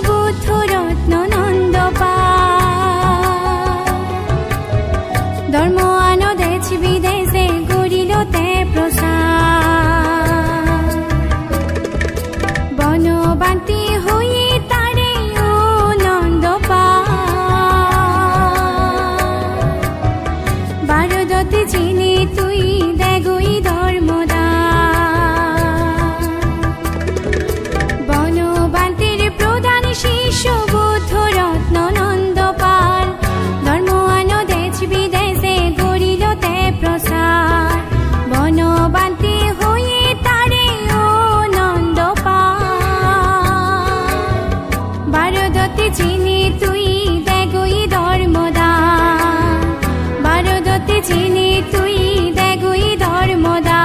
বুদ্ধ রত্ন নন্দ ধর্ম আনো দেশ বিদেশে গড়িল তে প্রসার বনবান্তি হয়ে তারে ও নন্দ বারদতে চিনি তুই দেগুই ধর্মদা বনবান্তির প্রধান শিষ্য বুদ্ধ রত্ন নন্দ ধর্ম আনো দেশ বিদেশে গড়িল তে প্রসার বনবান্তি হয়ে তারে ও নন্দ বারদতে চিনি তুই দেগুই ধর্মদা বারদতে চিনি তুই দেগুই ধর্মদা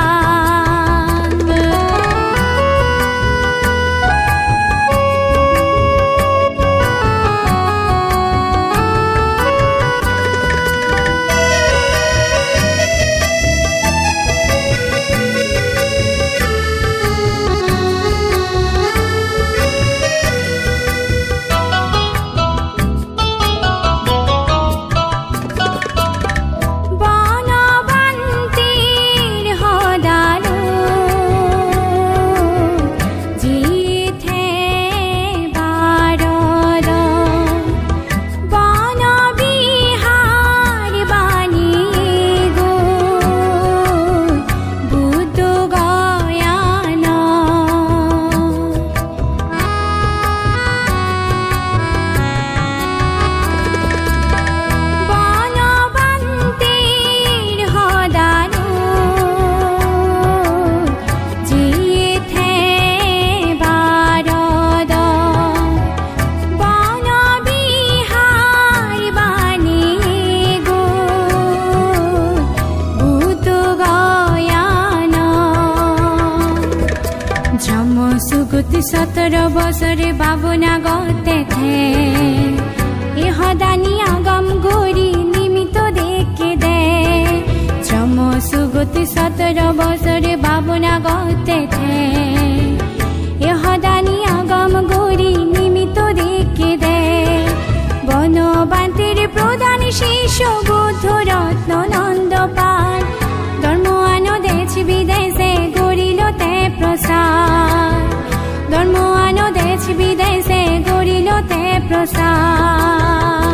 सतर बसरे बाबुना गते थे इहदानी आगम गोरी निमित देखे दे श्रम सुगति 17 बसरे बाबुना गते थे इहदानी आगम गोरी निमित देखे दे বনবান্তির প্রধান শিষ্য বুদ্ধ রত্ন নন্দ ধর্ম আনো দেশ বিদেশে গড়িল তে প্রসার ধর্ম আনো দেশ বিদেশে গড়িল তে প্রসার